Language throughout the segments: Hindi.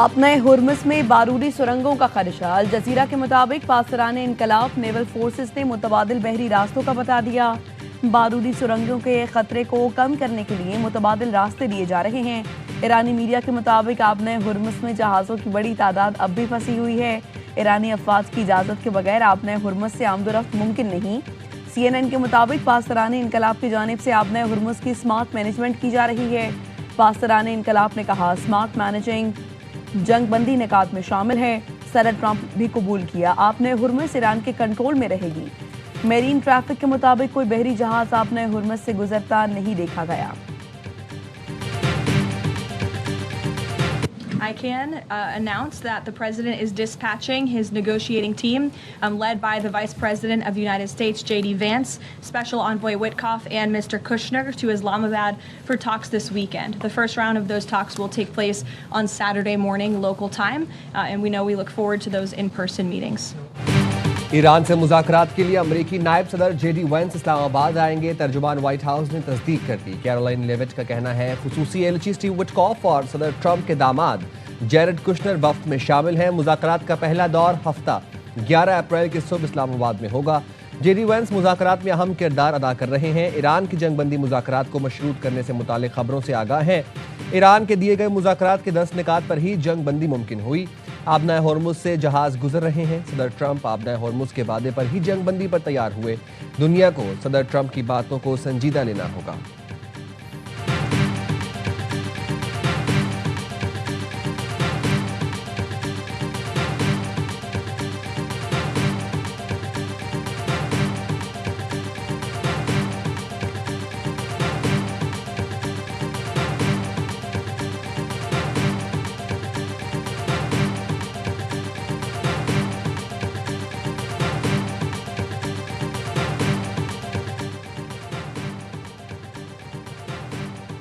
अपने हुर्मुज़ में बारूदी सुरंगों का खदशा। अल जजीरा के मुताबिक पासराने इनकलाब नेवल फोर्सेस ने मुतबादिल बहरी रास्तों का बता दिया। बारूदी सुरंगों के खतरे को कम करने के लिए मुतबादिल रास्ते दिए जा रहे हैं। ईरानी मीडिया के मुताबिक आपने हुर्मुज़ में जहाज़ों की बड़ी तादाद अब भी फंसी हुई है। ईरानी अफवाज की इजाज़त के बगैर आपने हुर्मुज़ से आमदोरफ्त मुमकिन नहीं। CNN के मुताबिक पासराने इनकलाब की जानिब से आपने हुर्मुज़ की स्मार्ट मैनेजमेंट की जा रही है। पासराने इनकलाब ने कहा, स्मार्ट मैनेजिंग जंग बंदी निकात में शामिल है। सदर ट्रंप भी कबूल किया, आपने हुर्मुज़ ईरान के कंट्रोल में रहेगी। मेरीन ट्रैफिक के मुताबिक कोई बहरी जहाज आपने हुर्मुज़ से गुजरता नहीं देखा गया। I can announce that the president is dispatching his negotiating team, led by the Vice President of the United States, J.D. Vance, Special Envoy Witkoff, and Mr. Kushner to Islamabad for talks this weekend. The first round of those talks will take place on Saturday morning local time, and we look forward to those in-person meetings. Iran से मुज़ाकरात के लिए अमेरिकी नायब सदर J.D. वैंस इस्लामाबाद आएंगे। तर्जुमान व्हाइट हाउस ने तस्दीक कर दी। कैरोलाइन लेविट का कहना है खुसूसी एलची स्टीव विटकॉफ और सदर ट्रंप के दामाद जेरेड कुशनर वफ्द में शामिल हैं। मुज़ाकरात का पहला दौर हफ्ता 11 अप्रैल की सुबह इस्लामाबाद में होगा। J.D. वैंस मुज़ाकरात में अहम किरदार अदा कर रहे हैं। ईरान की जंगबंदी मुज़ाकरात को मशरूत करने से मुतालिक खबरों से आगाह हैं। ईरान के दिए गए मुज़ाकरात के 10 निकात पर ही जंगबंदी मुमकिन हुई। आबनाए होर्मुज़ से जहाज गुजर रहे हैं। सदर ट्रंप आबनाए होर्मुज़ के वादे पर ही जंगबंदी पर तैयार हुए। दुनिया को सदर ट्रंप की बातों को संजीदा लेना होगा।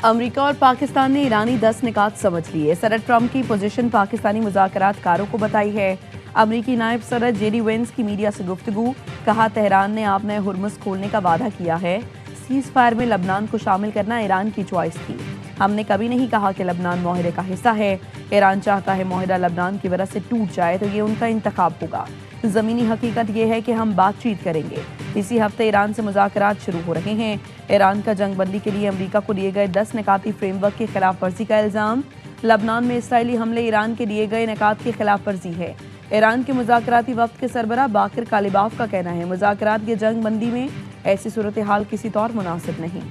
अमेरिका और पाकिस्तान ने ईरानी 10 निकात समझ लिए। सदर ट्रंप की पोजीशन पाकिस्तानी मुज़ाकरात कारों को बताई है। अमेरिकी नायब सदर J.D. वैंस की मीडिया से गुफ्तगू। कहा, तेहरान ने आपने हुर्मुज़ खोलने का वादा किया है। सीज़ फायर में लबनान को शामिल करना ईरान की चॉइस थी। हमने कभी नहीं कहा कि लबनान मुआहदे का हिस्सा है। ईरान चाहता है मुआहदा लबनान की वजह से टूट जाए तो ये उनका इंतखाब होगा। ज़मीनी हकीकत यह है कि हम बातचीत करेंगे। इसी हफ्ते ईरान से मुज़ाकरात शुरू हो रहे हैं। ईरान का जंगबंदी के लिए अमेरिका को दिए गए 10 निकाती फ्रेमवर्क की खिलाफ वर्जी का इल्ज़ाम। लबनान में इसराइली हमले ईरान के दिए गए निकात की खिलाफ वर्जी है। ईरान के मुज़ाकराती वफ्द के सरबराह बाकिर कालिबाफ का कहना है, मुज़ाकरात की जंगबंदी में ऐसी सूरत हाल किसी तौर मुनासिब नहीं।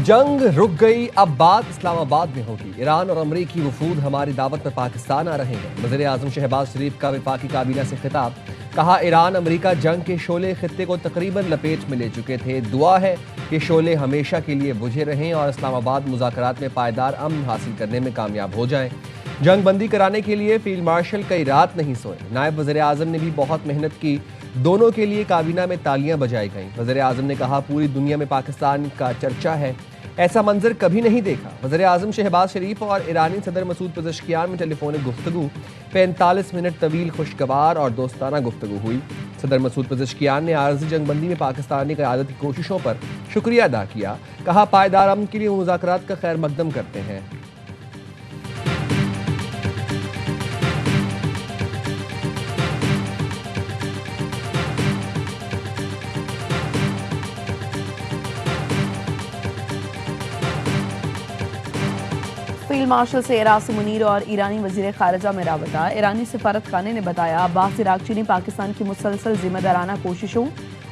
जंग रुक गई, अब बात इस्लामाबाद में होगी। ईरान और अमरीकी वफूद हमारी दावत पर पाकिस्तान आ रहे हैं। वज़ीर आज़म शहबाज शरीफ का वफाकी काबीना से खिताब। कहा, ईरान अमरीका जंग के शोले खित्ते को तकरीबन लपेट में ले चुके थे। दुआ है कि शोले हमेशा के लिए बुझे रहें और इस्लामाबाद मुज़ाकरात में पायदार अमन हासिल करने में कामयाब हो जाएं। जंग बंदी कराने के लिए फील्ड मार्शल कई रात नहीं सोए। नायब वज़ीर आज़म ने भी बहुत मेहनत की। दोनों के लिए काबीना में तालियां बजाई गईं। वज़ीर आज़म ने कहा, पूरी दुनिया में पाकिस्तान का चर्चा है, ऐसा मंजर कभी नहीं देखा। वज़ीर आज़म शहबाज शरीफ और ईरानी सदर मसूद पज़ेश्कियान में टेलीफोनिक गुफ्तगू 45 मिनट तवील खुशगवार और दोस्ताना गुफ्तगू हुई। सदर मसूद पज़ेश्कियान ने आरज़ी जंगबंदी में पाकिस्तानी क़यादत की कोशिशों पर शुक्रिया अदा किया। कहा, पायदार अमन के लिए मुज़ाकरात का खैर मकदम करते हैं। फील्ड मार्शल से एरास मुनीर और ईरानी वजीर खारजा में राबता। ईरानी सफारत खाने ने बताया, अब्बास इराक़ची ने पाकिस्तान की मुसलसल जिम्मेदाराना कोशिशों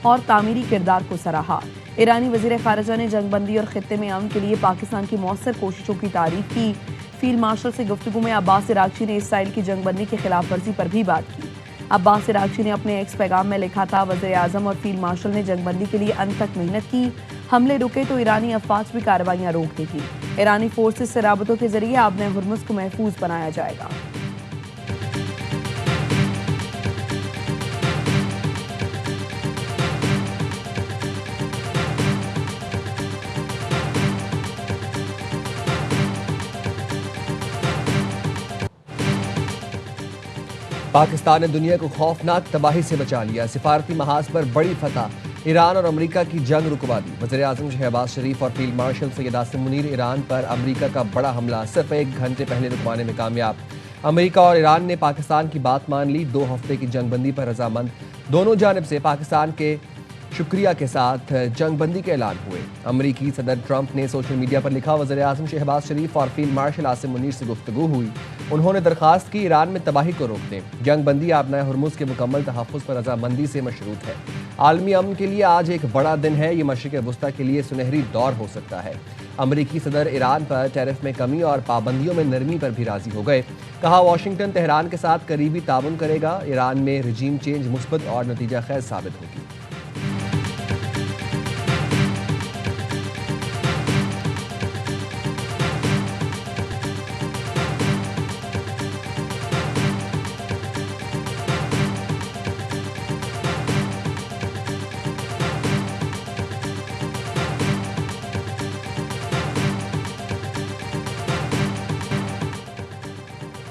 और तामीरी किरदार को सराहा। ईरानी वजीर खारजा ने जंगबंदी और खित्ते में अमन के लिए पाकिस्तान की मौसर कोशिशों की तारीफ की। फील्ड मार्शल से गुफ्तगू में अब्बास इराक़ची ने इसराइल की जंगबंदी की खिलाफ वर्जी पर भी बात की। अब्बास इराक़ची ने अपने एक्स पैगाम में लिखा था, वज़ीर आज़म और फील्ड मार्शल ने जंगबंदी के लिए अंत तक मेहनत की। हमले रुके तो ईरानी अफवाज भी कार्रवाइयाँ रोक देगी। ईरानी फोर्सेस से राबतों के जरिए आबने हुर्मुज़ को महफूज बनाया जाएगा। पाकिस्तान ने दुनिया को खौफनाक तबाही से बचा लिया। सिफारती महाज पर बड़ी फतह। ईरान और अमेरिका की जंग रुकवा दी। वज़ीर आज़म शहबाज शरीफ और field marshal Syed Asim Munir Iran पर अमेरिका का बड़ा हमला सिर्फ 1 घंटे पहले रुकवाने में कामयाब। अमेरिका और ईरान ने पाकिस्तान की बात मान ली। 2 हफ्ते की जंगबंदी पर रजामंद। दोनों जानिब से पाकिस्तान के शुक्रिया के साथ जंगबंदी के ऐलान हुए। अमरीकी सदर ट्रंप ने सोशल मीडिया पर लिखा, वज़ीर आज़म शहबाज शरीफ और फील्ड मार्शल आसिम मुनीर से गुफ्तगू हुई। उन्होंने दरख्वास्त की ईरान में तबाही को रोक दें। जंगबंदी आबनाए हुर्मुज़ के मुकम्मल तहफ़्फ़ुज़ पर रजामंदी से मशरूत है। आलमी अमन के लिए आज एक बड़ा दिन है। ये मशरिक़ वस्ता के लिए सुनहरी दौर हो सकता है। अमरीकी सदर ईरान पर टैरिफ में कमी और पाबंदियों में नरमी पर भी राजी हो गए। कहा, वाशिंगटन तेहरान के साथ करीबी ताउन करेगा। ईरान में रजीम चेंज मुस्बत और नतीजा खैज साबित होगी।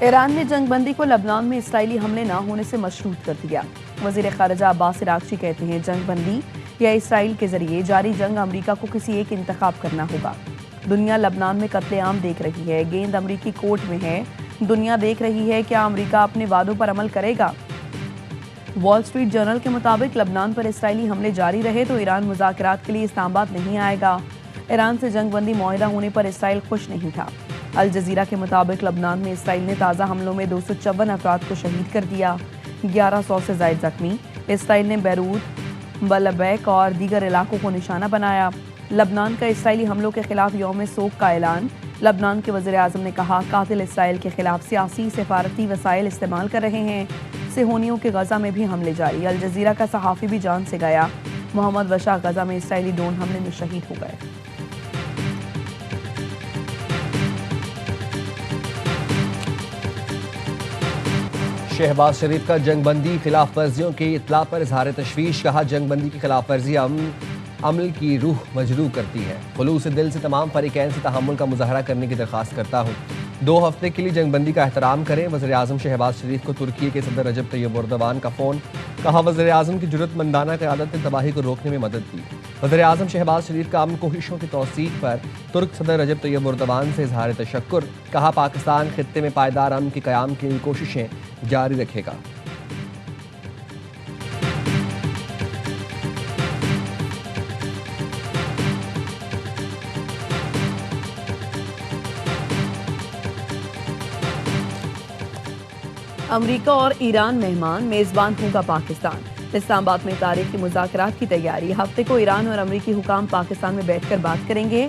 ईरान ने जंगबंदी को लबनान में इसराइली हमले न होने से मशरूत कर दिया। वज़ीर ख़ारिजा अब्बास इराक़ची कहते हैं, जंगबंदी या इसराइल के जरिए जारी जंग अमरीका को किसी एक इंतखाब करना होगा। दुनिया लबनान में कत्लेआम देख रही है। गेंद अमरीकी कोर्ट में है। दुनिया देख रही है क्या अमरीका अपने वादों पर अमल करेगा। वॉल स्ट्रीट जर्नल के मुताबिक लबनान पर इसराइली हमले जारी रहे तो ईरान मुज़ाकरात के लिए इस्लामाबाद नहीं आएगा। ईरान से जंगबंदी मुआहिदा होने पर इसराइल खुश नहीं था। अल जज़ीरा के मुताबिक लबनान में इसराइल ने ताज़ा हमलों में 254 अफराद को शहीद कर दिया, 1100 से ज़ायद जख्मी। इसराइल ने बैरूत, बलबैक और दीगर इलाकों को निशाना बनाया। लबनान का इसराइली हमलों के खिलाफ यौम सोग का ऐलान। लबनान के वज़ीर आज़म ने कहा, कातिल इसराइल के खिलाफ सियासी सफारती वसाइल इस्तेमाल कर रहे हैं। सेहोनियों के गजा में भी हमले जारी। अल जज़ीरा का सहाफ़ी भी जान से गया। मोहम्मद वशा गजा में इसराइली ड्रोन हमले में शहीद हो गए। शहबाज शरीफ का जंगबंदी खिलाफ वर्जियों की इत्तला पर इजहार तशवीश। कहा, जंगबंदी की खिलाफ वर्जी अमल की रूह मजरूह करती है। खुलूस दिल से तमाम फरीकैन से तहम्मुल का मुजाहरा करने की दरख्वास्त करता हूँ। 2 हफ्ते के लिए जंगबंदी का एहतराम करें। वज़ीर आज़म शहबाज शरीफ को तुर्की के सदर रजब तैयब एर्दोगान का फ़ोन। कहा, वज़ीर आज़म की जुर्रतमंदाना क़यादत ने तबाही को रोकने में मदद दी। वज़ीर आज़म शहबाज शरीफ का अमन कोशिशों की तौसीक़ पर तुर्क सदर रजब तैयब एर्दोगान से इजहार तशक्कुर। कहा, पाकिस्तान खित्ते में पायदार अमन के क़याम की कोशिशें जारी रखेगा। अमरीका और ईरान मेहमान, मेज़बान होगा पाकिस्तान। इस्लामाबाद में तारीखी मुज़ाकरात की तैयारी। हफ्ते को ईरान और अमरीकी हुकाम पाकिस्तान में बैठकर बात करेंगे।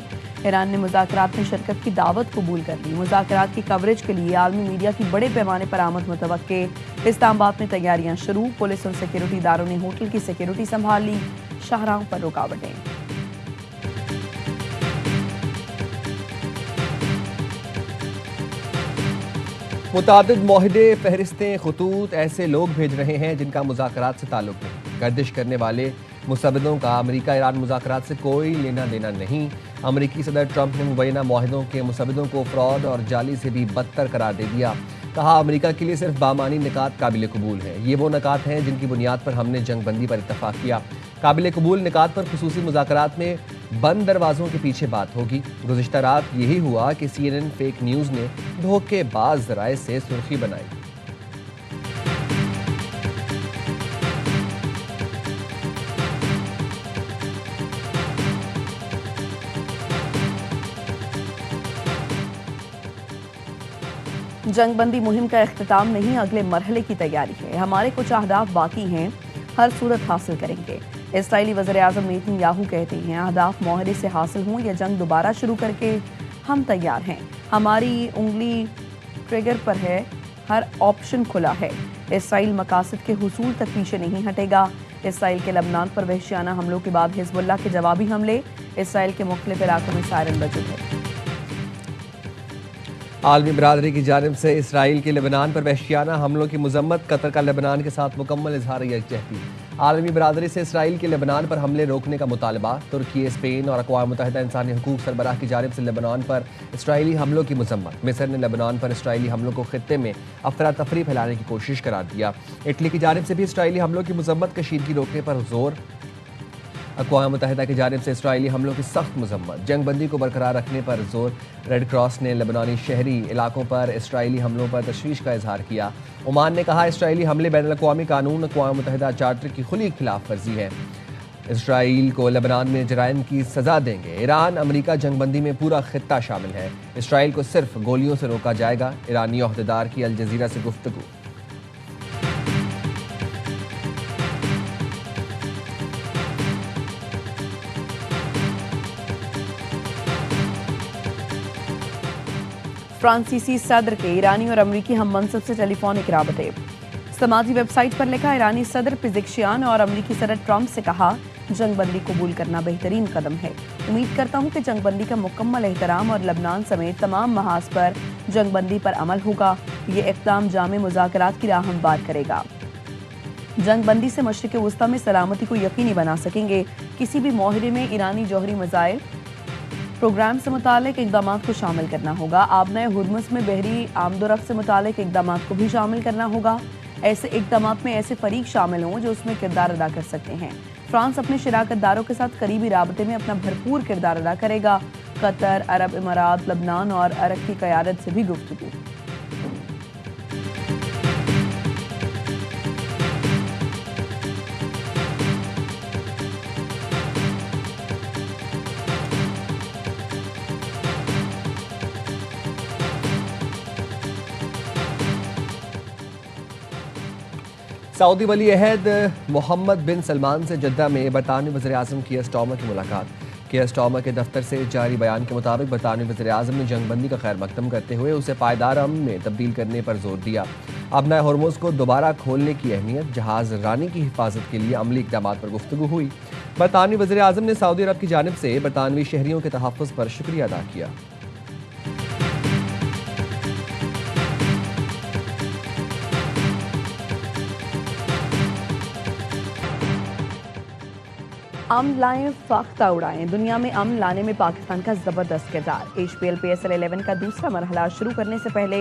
ईरान ने मुज़ाकरात में शिरकत की दावत कबूल कर ली। मुज़ाकरात की कवरेज के लिए आलमी मीडिया की बड़े पैमाने पर आमद मुतवक्के। इस्लामाबाद में तैयारियां शुरू। पुलिस और सिक्योरिटी इदारों ने होटल की सिक्योरिटी संभाल ली। शाहराहों पर रुकावटें। मुतादिद मुआहदे, फहरिस्तें, खतूत ऐसे लोग भेज रहे हैं जिनका मुज़ाकरात से ताल्लुक नहीं। गर्दिश करने वाले मुसब्बिदों का अमेरिका ईरान मुज़ाकरात से कोई लेना देना नहीं। अमेरिकी सदर ट्रंप ने मुबैना मुआहदों के मुसब्बिदों को फ्रॉड और जाली से भी बदतर करार दे दिया। कहा, अमेरिका के लिए सिर्फ बामानी निकात काबिल कबूल है। ये वो निकात हैं जिनकी बुनियाद पर हमने जंगबंदी पर इत्तफाक किया। काबिल कबूल निकात पर खुसूसी मुज़ाकरात में बंद दरवाज़ों के पीछे बात होगी। गुज़िश्ता रात यही हुआ कि CNN फेक न्यूज़ ने धोखेबाज ज़राए से सुर्खी बनाई। जंगबंदी मुहिम का इख्तिताम नहीं, अगले मरहले की तैयारी है। हमारे कुछ अहदाफ बाकी हैं, हर सूरत हासिल करेंगे। इसराइली वज़ीर आज़म नेतन्याहू कहते हैं, अहदाफ मुआहदे से हासिल हों या जंग दोबारा शुरू करके हम तैयार हैं। हमारी उंगली ट्रिगर पर है, हर ऑप्शन खुला है। इसराइल मकासद के हुसूल तक पीछे नहीं हटेगा। इसराइल के लबनान पर वहशियाना हमलों के बाद हिजबुल्लाह के जवाबी हमले। इसराइल के मुख्तलिफ इलाकों में सायरन बजे है। आलमी बरादरी की जानिब से इसराइल के लेबनान पर वहशियाना हमलों की मजम्मत। कतर का लेबनान के साथ मुकम्मल इजहार यकजहती। आलमी बरादरी से इसराइल के लेबनान पर हमले रोकने का मुतालबा। तुर्की, स्पेन और अक़वाम मुत्तहिदा इंसानी हकूक़ सरबराह की जानिब से लेबनान पर इसराइली हमलों की मज़म्मत। मिस्र ने लेबनान पर इसराइली हमलों को खित्ते में अफरा तफरी फैलाने की कोशिश करार दिया। इटली की जानिब से भी इसराइली हमलों की मज़म्मत, कशीदगी रोकने पर जोर। अक़वाम मुत्तहिदा की जानिब से इसराइली हमलों की सख्त मज़म्मत, जंगबंदी को बरकरार रखने पर जोर। रेड क्रॉस ने लेबनानी शहरी इलाकों पर इसराइली हमलों पर तशवीश का इजहार किया। ओमान ने कहा इसराइली हमले बैनुल-अक़वामी कानून, अक़वाम मुत्तहिदा चार्टर की खुली खिलाफ वर्जी है। इसराइल को लेबनान में जराइम की सज़ा देंगे। ईरान, अमरीका जंगबंदी में पूरा खित्ता शामिल है। इसराइल को सिर्फ गोलियों से रोका जाएगा। ईरानी ओहदेदार की अल जज़ीरा से गुफ्तगू। फ्रांसीसी सदर के ईरानी और अमरीकी हम मनसब से टेलीफोनिक राबते। समाजी वेबसाइट पर लिखा, ईरानी सदर पिज़ेक्शियान और अमरीकी सदर ट्रंप से कहा जंगबंदी कबूल करना बेहतरीन कदम है। उम्मीद करता हूं कि जंगबंदी का मुकम्मल एहतराम और लबनान समेत तमाम महाज पर जंगबंदी पर अमल होगा। ये इक़दाम जामे मुज़ाकरात की राह हमवार करेगा। जंगबंदी से मशरिक़ वुस्ता में सलामती को यकीनी बना सकेंगे। किसी भी माहिरे में ईरानी जौहरी मिसाइल प्रोग्राम से मुतालिक इक़दाम को शामिल करना होगा। आबनाए हुर्मुज़ में बहरी आमदोरफ्त से मुतालिक इक़दाम को भी शामिल करना होगा। ऐसे इक़दाम में ऐसे फरीक शामिल हों जो उसमें किरदार अदा कर सकते हैं। फ्रांस अपने शराकतदारों के साथ करीबी राबते में अपना भरपूर किरदार अदा करेगा। कतर, अरब इमारात, लबनान और अरब की क़यादत से भी गुफ्तगू। सऊदी वली अहद मोहम्मद बिन सलमान से जद्दा में बरतानवी वज़ीर-ए-आज़म कीयर स्टार्मर की मुलाकात। कीयर स्टार्मर के दफ्तर से जारी बयान के मुताबिक बरतानवी वज़ीर-ए-आज़म ने जंगबंदी का खैर मकदम करते हुए उसे पायदार अमन में तब्दील करने पर जोर दिया। आबनाए हुर्मुज़ को दोबारा खोलने की अहमियत, जहाज़ रानी की हिफाजत के लिए अमली इक़दामात पर गुफ्तगू हुई। बरतानवी वज़ीर-ए-आज़म ने सऊदी अरब की जानिब से बरतानवी शहरियों के तहफ़्फ़ुज़ पर शुक्रिया अदा किया। अमन लाएं, फाख्ता उड़ाएं। दुनिया में अमन लाने में पाकिस्तान का जबरदस्त किरदार। HPL PSL 11 का दूसरा मरहला शुरू करने से पहले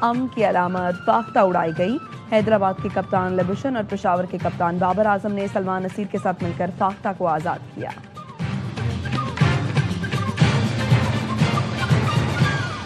अमन की अलामत फाख्ता उड़ाई गई। हैदराबाद के कप्तान लबुशन और पेशावर के कप्तान बाबर आजम ने सलमान नसीर के साथ मिलकर फाख्ता को आज़ाद किया।